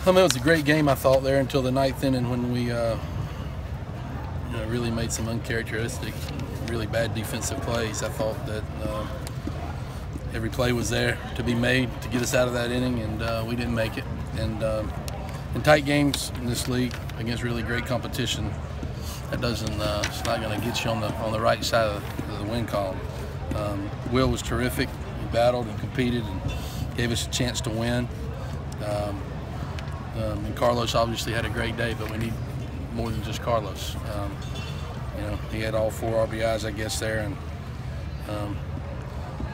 I mean, it was a great game, I thought, there until the ninth inning when we really made some uncharacteristic, really bad defensive plays. I thought that every play was there to be made to get us out of that inning, and we didn't make it. And in tight games in this league against really great competition, that doesn't it's not going to get you on the right side of the win column. Will was terrific. He battled and competed and gave us a chance to win. And Carlos obviously had a great day, but we need more than just Carlos. He had all 4 RBIs, I guess, there, and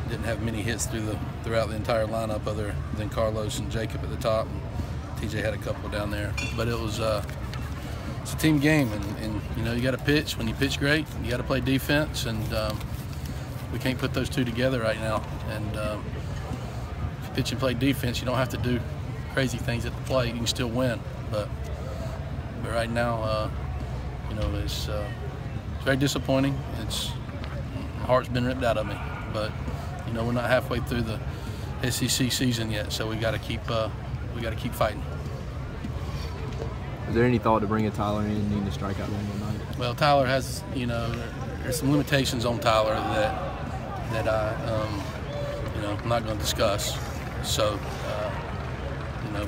didn't have many hits throughout the entire lineup other than Carlos and Jacob at the top. And TJ had a couple down there, but it was it's a team game, and you got to pitch. When you pitch great, you got to play defense, and we can't put those two together right now. And if you pitch and play defense, you don't have to do crazy things at the plate. You can still win, but right now, it's very disappointing. My heart's been ripped out of me, but we're not halfway through the SEC season yet, so we got to keep fighting. Is there any thought to bringing Tyler in and needing to strike out one more night? Well, Tyler has, there's some limitations on Tyler that I'm not going to discuss. So,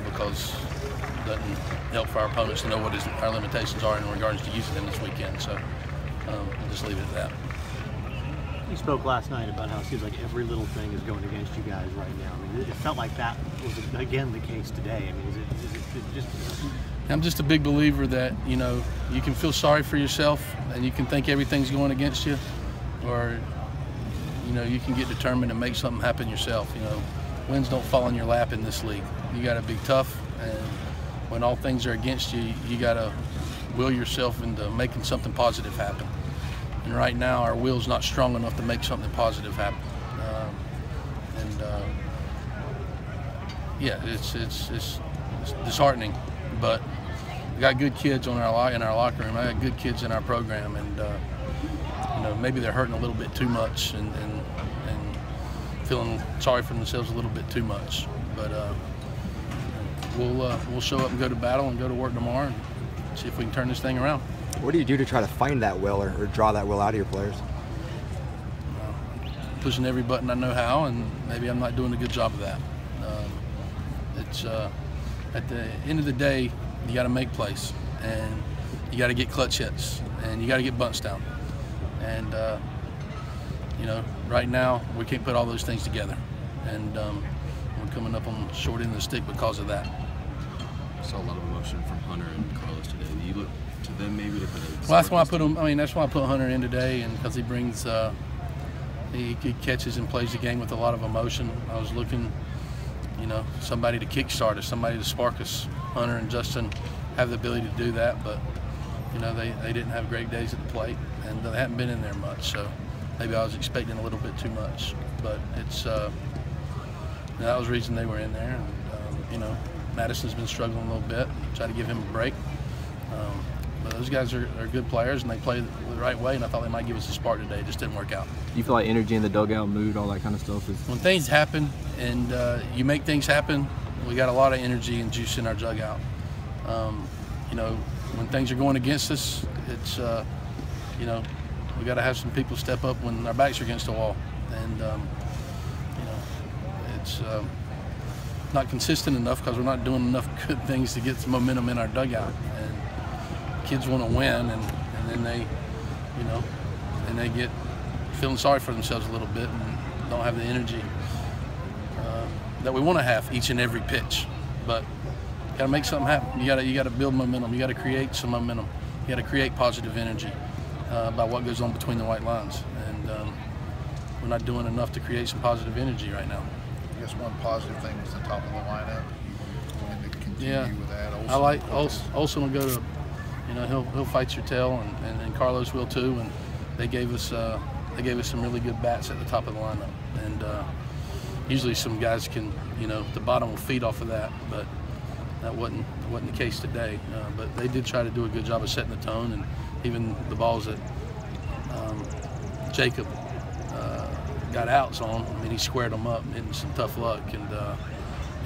because it doesn't help for our opponents to know what our limitations are in regards to using them this weekend. So, we'll just leave it at that. You spoke last night about how it seems like every little thing is going against you guys right now. I mean, it felt like that was again the case today. I mean, is it just? I'm just a big believer that you can feel sorry for yourself and you can think everything's going against you, or you can get determined and make something happen yourself. Wins don't fall in your lap in this league. You got to be tough, and when all things are against you, you got to will yourself into making something positive happen. And right now, our will's not strong enough to make something positive happen. Yeah, it's disheartening, but we got good kids in our locker room. I got good kids in our program, and maybe they're hurting a little bit too much and feeling sorry for themselves a little bit too much. But we'll show up and go to battle and go to work tomorrow and see if we can turn this thing around. What do you do to try to find that will or draw that will out of your players? Pushing every button I know how, and maybe I'm not doing a good job of that. It's at the end of the day, you got to make plays, and you got to get clutch hits, and you got to get bunts down. And right now we can't put all those things together, and we're coming up on the short end of the stick because of that. I saw a lot of emotion from Hunter and Carlos today. Do you look to them maybe to put a? Well, that's why I put him. I mean, that's why I put Hunter in today, and because he brings, he catches and plays the game with a lot of emotion. I was looking, somebody to kickstart us, somebody to spark us. Hunter and Justin have the ability to do that, but they didn't have great days at the plate, and they hadn't been in there much. So maybe I was expecting a little bit too much, but it's that was the reason they were in there. And Madison's been struggling a little bit. Try to give him a break. But those guys are good players, and they play the right way, and I thought they might give us a spark today. It just didn't work out. Do you feel like energy in the dugout, mood, all that kind of stuff? When things happen and you make things happen, we got a lot of energy and juice in our dugout. When things are going against us, it's, we got to have some people step up when our backs are against the wall. And, it's not consistent enough because we're not doing enough good things to get some momentum in our dugout. And kids want to win, and then they, and they get feeling sorry for themselves a little bit and don't have the energy that we want to have each and every pitch. But you got to make something happen. You got to build momentum. You got to create some momentum. You got to create positive energy by what goes on between the white lines. And we're not doing enough to create some positive energy right now. I guess one positive thing was the top of the lineup, and to continue with that. I like Olsen will go to, he'll fight your tail, and Carlos will too. And they gave us some really good bats at the top of the lineup. And usually some guys can, the bottom will feed off of that, but that wasn't the case today. But they did try to do a good job of setting the tone, and even the balls that Jacob got outs on, I mean, he squared them up, hitting some tough luck, and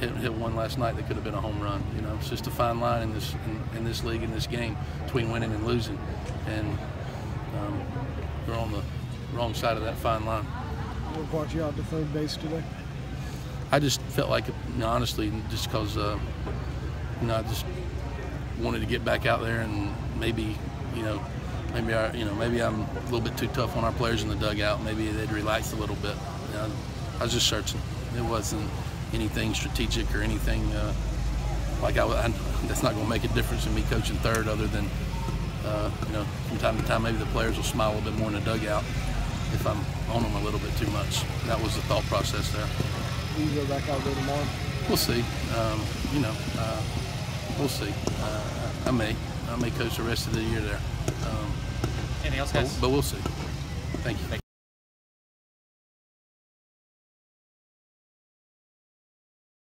hit one last night that could have been a home run. You know, it's just a fine line in this league, in this game, between winning and losing, and we're on the wrong side of that fine line. What brought you out to third base today? I just felt like, you know, honestly, just because you know, I just wanted to get back out there, and maybe maybe I'm a little bit too tough on our players in the dugout. Maybe they'd relax a little bit. You know, I was just searching. It wasn't anything strategic or anything like that's not going to make a difference in me coaching third, other than you know, from time to time maybe the players will smile a little bit more in the dugout if I'm on them a little bit too much. That was the thought process there. Will you go back out there tomorrow? We'll see. You know, we'll see. I may coach the rest of the year there. Anything else, guys? But we'll see. Thank you.